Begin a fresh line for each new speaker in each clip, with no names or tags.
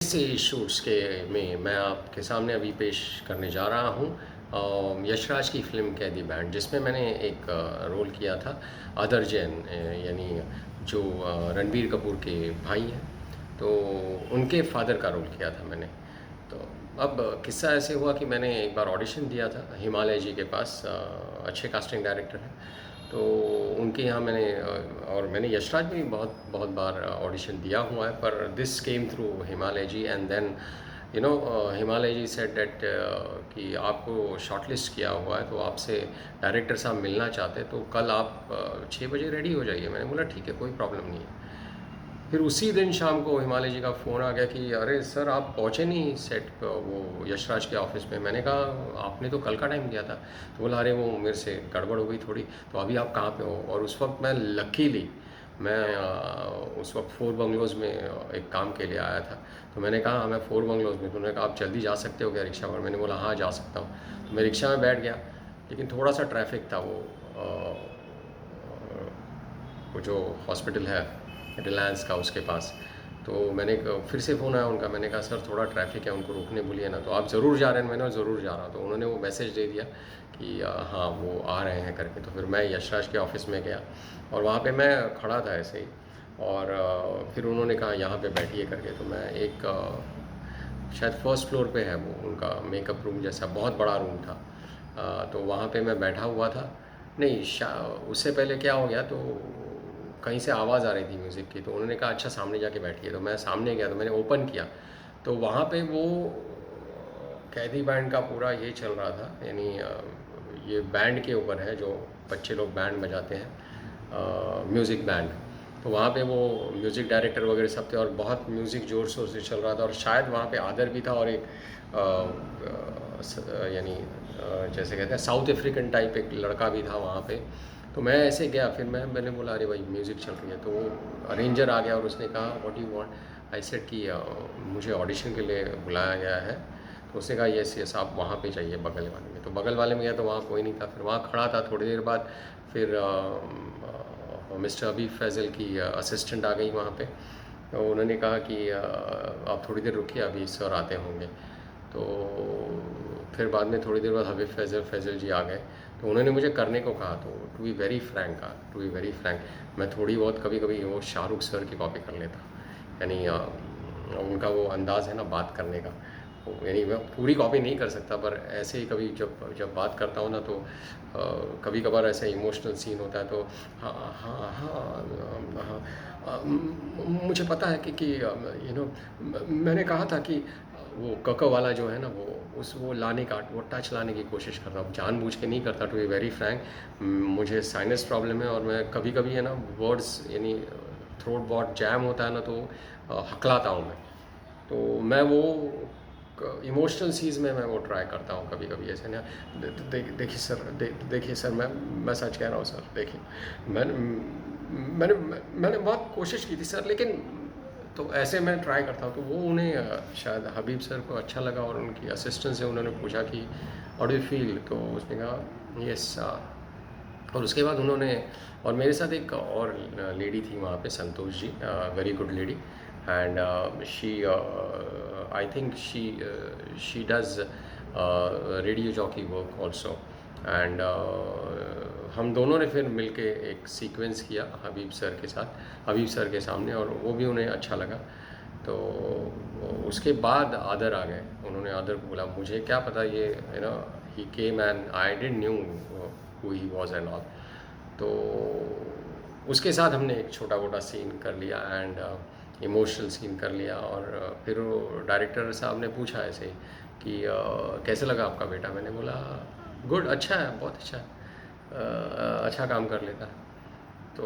Shoots के में मैं आपके सामने अभी पेश करने जा रहा हूँ यशराज की फ़िल्म कैदी बैंड, जिसमें मैंने एक रोल किया था अदर जैन, यानी जो रणबीर कपूर के भाई हैं, तो उनके फादर का रोल किया था मैंने। तो अब किस्सा ऐसे हुआ कि मैंने एक बार ऑडिशन दिया था हिमालय जी के पास, अच्छे कास्टिंग डायरेक्टर हैं, तो उनके यहाँ मैंने और मैंने यशराज में भी बहुत बहुत बार ऑडिशन दिया हुआ है, पर this came through Himalaya ji. And then Himalaya ji said that कि आपको शॉर्टलिस्ट किया हुआ है, तो आपसे डायरेक्टर साहब मिलना चाहते हैं, तो कल आप 6 बजे रेडी हो जाइए। मैंने बोला ठीक है, कोई प्रॉब्लम नहीं है। फिर उसी दिन शाम को हिमालय जी का फ़ोन आ गया कि अरे सर, आप पहुँचे नहीं सेट पर, वो यशराज के ऑफिस में। मैंने कहा आपने तो कल का टाइम दिया था। तो बोला अरे वो मेरे से गड़बड़ हो गई थोड़ी, तो अभी आप कहाँ पे हो? और उस वक्त मैं लकीली मैं उस वक्त फोर बंगलोज़ में एक काम के लिए आया था। तो मैंने कहा हाँ, मैं फोर बंगलोज़ में। तो उन्होंने कहा आप जल्दी जा सकते हो क्या रिक्शा पर? मैंने बोला हाँ, जा सकता हूँ। तो मैं रिक्शा में बैठ गया, लेकिन थोड़ा सा ट्रैफिक था। वो जो हॉस्पिटल है रिलायंस का, उसके पास। तो मैंने फिर से फ़ोन आया उनका। मैंने कहा सर, थोड़ा ट्रैफिक है, उनको रोकने बोलिए ना। तो आप ज़रूर जा रहे हैं? मैंने ज़रूर जा रहा हूँ। तो उन्होंने वो मैसेज दे दिया कि हाँ वो आ रहे हैं करके। तो फिर मैं यशराज के ऑफ़िस में गया और वहाँ पे मैं खड़ा था ऐसे ही, और फिर उन्होंने कहा यहाँ पे बैठिए करके। तो मैं एक शायद फर्स्ट फ्लोर पे है वो उनका मेकअप रूम जैसा, बहुत बड़ा रूम था। तो वहाँ पे मैं बैठा हुआ था। नहीं, उससे पहले क्या हो गया, तो कहीं से आवाज़ आ रही थी म्यूज़िक की। तो उन्होंने कहा अच्छा सामने जाके बैठिए। तो मैं सामने गया, तो मैंने ओपन किया, तो वहाँ पे वो कैदी बैंड का पूरा ये चल रहा था, यानी ये बैंड के ऊपर है, जो बच्चे लोग बैंड बजाते हैं, म्यूज़िक बैंड। तो वहाँ पे वो म्यूज़िक डायरेक्टर वगैरह सब थे, और बहुत म्यूज़िक ज़ोर शोर से चल रहा था। और शायद वहाँ पे आदर भी था, और एक यानी जैसे कहते हैं साउथ अफ्रीकन टाइप एक लड़का भी था वहाँ पे। तो मैं ऐसे गया, फिर मैंने बोला अरे भाई म्यूज़िक चल रही है। तो वो अरेंजर आ गया और उसने कहा what you want. I said कि मुझे ऑडिशन के लिए बुलाया गया है। तो उसने कहा यस यस, आप वहाँ पे जाइए बगल वाले में। तो बगल वाले में गया, तो वहाँ कोई नहीं था। फिर वहाँ खड़ा था, थोड़ी देर बाद फिर मिस्टर अबीब फैज़ल की असिस्टेंट आ गई वहाँ पे। तो उन्होंने कहा कि आप थोड़ी देर रुकिए, अभी सर आते होंगे। तो फिर बाद में थोड़ी देर बाद हबीब फैज़ल जी आ गए। तो उन्होंने मुझे करने को कहा। तो टू बी वेरी फ्रैंक, मैं थोड़ी बहुत कभी कभी वो शाहरुख सर की कॉपी कर लेता, यानी उनका वो अंदाज़ है ना बात करने का, यानी मैं पूरी कॉपी नहीं कर सकता, पर ऐसे ही कभी जब जब बात करता हूँ ना, तो कभी कभार ऐसा इमोशनल सीन होता है, तो हाँ हाँ हाँ हाँ, मुझे पता है कि मैंने कहा था कि वो कक वाला जो है ना, वो लाने का, वो टच लाने की कोशिश करता हूँ, जानबूझ के नहीं करता। टू बी वेरी फ्रैंक, मुझे साइनस प्रॉब्लम है, और मैं कभी कभी है ना वर्ड्स, यानी थ्रोट बहुत जैम होता है ना, तो हकलाता हूँ मैं। तो मैं वो इमोशनल चीज़ में मैं वो ट्राई करता हूँ कभी कभी, ऐसे ना। देखिए सर, देखिए सर, मैं सच कह रहा हूँ सर, देखिए मैंने मैंने मैंने बहुत कोशिश की थी सर, लेकिन तो ऐसे मैं ट्राई करता हूँ। तो वो उन्हें शायद हबीब सर को अच्छा लगा, और उनकी असिस्टेंट से उन्होंने पूछा कि हाउ डू फील। तो उसने कहा यस। और उसके बाद उन्होंने, और मेरे साथ एक और लेडी थी वहाँ पे, Santosh ji, very good lady. And she, I think she does radio jockey work also. And हम दोनों ने फिर मिलके एक सीक्वेंस किया हबीब सर के साथ, हबीब सर के सामने, और वो भी उन्हें अच्छा लगा। तो उसके बाद आदर आ गए। उन्होंने आदर को बोला, मुझे क्या पता ये, you know, he came and I didn't knew who he was and all. तो उसके साथ हमने एक छोटा मोटा सीन कर लिया, एंड इमोशनल सीन कर लिया। और फिर वो डायरेक्टर साहब ने पूछा ऐसे ही कि कैसे लगा आपका बेटा। मैंने बोला गुड, अच्छा है, बहुत अच्छा है, अच्छा काम कर लेता है। तो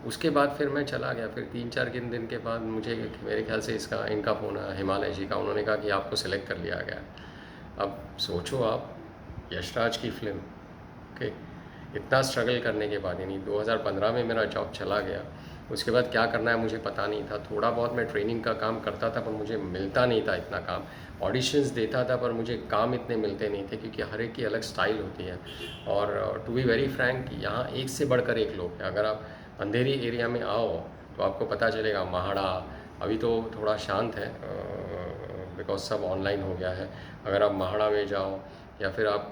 उसके बाद फिर मैं चला गया। फिर 3-4 दिन के बाद मुझे, मेरे ख्याल से इसका इनका फ़ोन आया, हिमालय जी का। उन्होंने कहा कि आपको सिलेक्ट कर लिया गया है। अब सोचो आप, यशराज की फ़िल्म के इतना स्ट्रगल करने के बाद, यानी 2015 में मेरा जॉब चला गया। उसके बाद क्या करना है मुझे पता नहीं था। थोड़ा बहुत मैं ट्रेनिंग का काम करता था, पर मुझे मिलता नहीं था इतना काम। ऑडिशंस देता था, पर मुझे काम इतने मिलते नहीं थे, क्योंकि हर एक की अलग स्टाइल होती है। और टू बी वेरी फ्रैंक, यहाँ एक से बढ़कर एक लोग हैं। अगर आप अंधेरी एरिया में आओ, तो आपको पता चलेगा। महाड़ा अभी तो थोड़ा शांत है, बिकॉज सब ऑनलाइन हो गया है। अगर आप महाड़ा में जाओ या फिर आप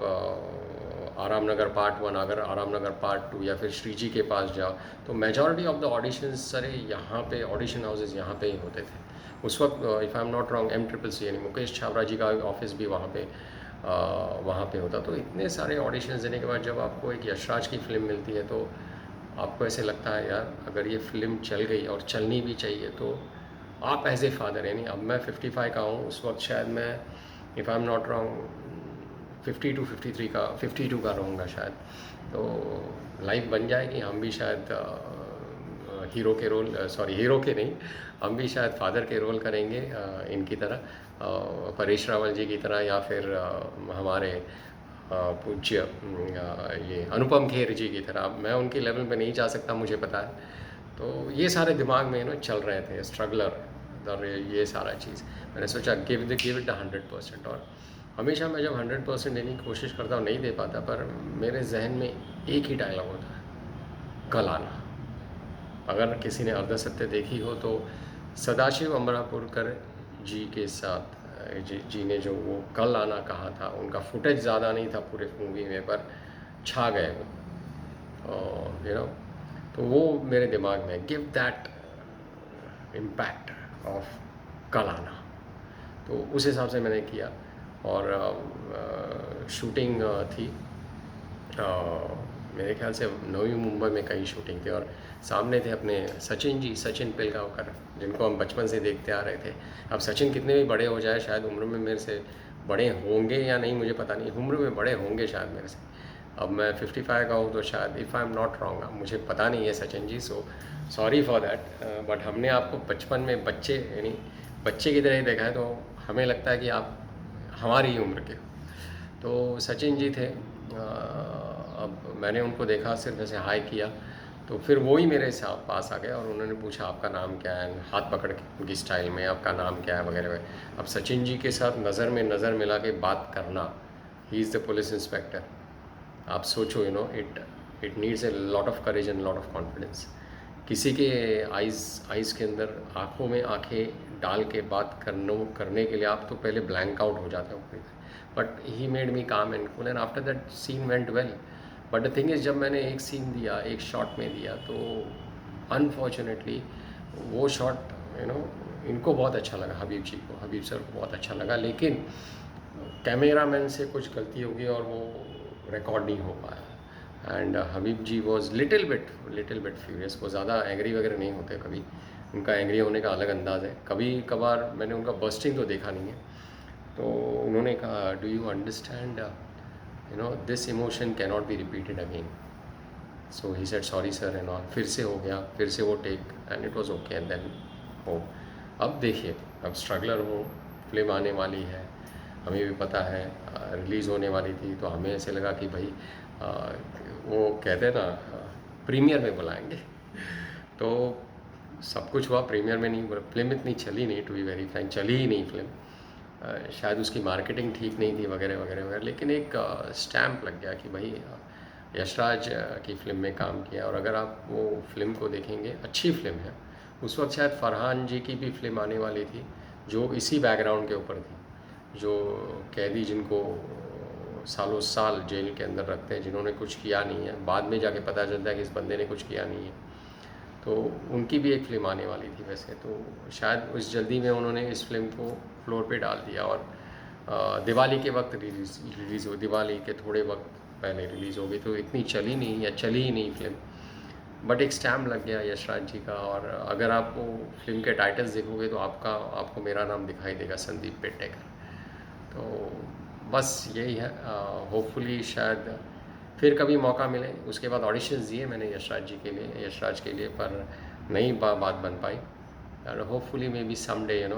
आराम नगर पार्ट 1, अगर आराम नगर पार्ट 2 या फिर श्री जी के पास जाओ, तो मेजॉरिटी ऑफ द ऑडिशंस सारे यहाँ पे ऑडिशन हाउसेज यहाँ पे ही होते थे उस वक्त। If I am not wrong, MCCC यानी मुकेश छाबड़ा जी का ऑफिस भी वहाँ पे होता। तो इतने सारे ऑडिशंस देने के बाद जब आपको एक यशराज की फ़िल्म मिलती है तो आपको ऐसे लगता है यार अगर ये फ़िल्म चल गई और चलनी भी चाहिए तो आप एज ए फादर, यानी अब मैं 55 का हूँ, उस वक्त शायद मैं if I am not wrong 52 का रहूँगा शायद। तो लाइफ बन जाएगी, हम भी शायद हीरो के रोल, सॉरी हीरो के नहीं, हम भी शायद फादर के रोल करेंगे इनकी तरह, परेश रावल जी की तरह, या फिर हमारे पूज्य ये अनुपम खेर जी की तरह। मैं उनके लेवल पे नहीं जा सकता, मुझे पता है। तो ये सारे दिमाग में चल रहे थे, स्ट्रगलर और ये सारा चीज़। मैंने सोचा गिव इट द 100%। और हमेशा मैं जब 100% देने की कोशिश करता हूँ नहीं दे पाता, पर मेरे जहन में एक ही डायलॉग होता है, कल आना। अगर किसी ने अर्धसत्य देखी हो तो सदाशिव अमरापुरकर जी के साथ जी ने जो वो कल आना कहा था, उनका फुटेज ज़्यादा नहीं था पूरे मूवी में, पर छा गए वो, तो वो मेरे दिमाग में, गिव दैट इम्पैक्ट ऑफ कल आना। तो उस हिसाब से मैंने किया। और शूटिंग थी मेरे ख्याल से नवी मुंबई में कई शूटिंग थी, और सामने थे अपने सचिन पिलगांवकर, जिनको हम बचपन से देखते आ रहे थे। अब सचिन कितने भी बड़े हो जाए, शायद उम्र में मेरे से बड़े होंगे या नहीं मुझे पता नहीं, उम्र में बड़े होंगे शायद मेरे से। अब मैं 55 का हूँ तो शायद if I am not wrong, मुझे पता नहीं है Sachin ji, so sorry for that. But हमने आपको बचपन में बच्चे यानी बच्चे की तरह ही देखा है, तो हमें लगता है कि आप हमारी ही उम्र के हो। तो सचिन जी थे। अब मैंने उनको देखा, सिर्फ ऐसे हाई किया, तो फिर वो ही मेरे पास आ गए और उन्होंने पूछा आपका नाम क्या है, हाथ पकड़ के उनकी स्टाइल में, आपका नाम क्या है वगैरह वगैरह। अब सचिन जी के साथ नज़र में नज़र मिला के बात करना, he is the police inspector. आप सोचो, it needs a lot of courage and lot of confidence. किसी के आइज़ के अंदर आँखों में आँखें डाल के बात करने के लिए आप तो पहले ब्लैंक आउट हो जाते हो पूरी तरह। But he made me calm and cool, and after that scene went well. But the thing is, जब मैंने एक सीन दिया, एक शॉट में दिया, तो अनफॉर्चुनेटली वो शॉट इनको बहुत अच्छा लगा, हबीब जी को, हबीब सर को बहुत अच्छा लगा, लेकिन कैमरामैन से कुछ गलती होगी और वो रिकॉर्ड नहीं हो पाया। And Habib ji was little bit furious. वो ज़्यादा एंग्री वगैरह नहीं होते कभी, उनका एंग्री होने का अलग अंदाज़ है। कभी कभार मैंने उनका बर्स्टिंग तो देखा नहीं है। तो उन्होंने कहा, do you understand this emotion cannot be repeated again. So he said sorry sir and all. फिर से हो गया, फिर से वो take, and it was okay, and then हो। अब देखिए, अब स्ट्रगलर हो, फिल्म आने वाली है, हमें भी पता है रिलीज़ होने वाली थी, तो हमें ऐसे लगा कि भाई वो कहते हैं ना, प्रीमियर में बुलाएंगे। तो सब कुछ हुआ, प्रीमियर में नहीं, फिल्म इतनी चली नहीं, टू बी वेरी फ्रैंक, चली ही नहीं फिल्म। शायद उसकी मार्केटिंग ठीक नहीं थी वगैरह वगैरह वगैरह, लेकिन एक स्टैम्प लग गया कि भाई यशराज की फ़िल्म में काम किया। और अगर आप वो फिल्म को देखेंगे, अच्छी फिल्म है। उस वक्त शायद फरहान जी की भी फिल्म आने वाली थी, जो इसी बैकग्राउंड के ऊपर थी, जो कैदी जिनको सालों साल जेल के अंदर रखते हैं, जिन्होंने कुछ किया नहीं है, बाद में जाके पता चलता है कि इस बंदे ने कुछ किया नहीं है। तो उनकी भी एक फ़िल्म आने वाली थी वैसे, तो शायद उस जल्दी में उन्होंने इस फिल्म को फ्लोर पे डाल दिया, और दिवाली के वक्त रिलीज़ हो, दिवाली के थोड़े वक्त पहले रिलीज़ हो गई, तो इतनी चली नहीं या चली ही नहीं फिल्म। बट एक स्टैम्प लग गया यशराज जी का। और अगर आप वो फिल्म के टाइटल्स देखोगे तो आपको मेरा नाम दिखाई देगा, संदीप पेडनेकर। तो बस यही है। होपफुली शायद फिर कभी मौका मिले। उसके बाद ऑडिशंस दिए मैंने यशराज के लिए, पर नहीं बात बन पाई। and hopefully maybe someday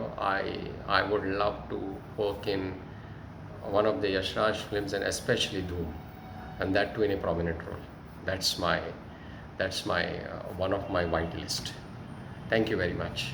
I would love to work in one of the Yashraj films, and especially Dhoom, and that too in a prominent role. That's my one of my white list. Thank you very much.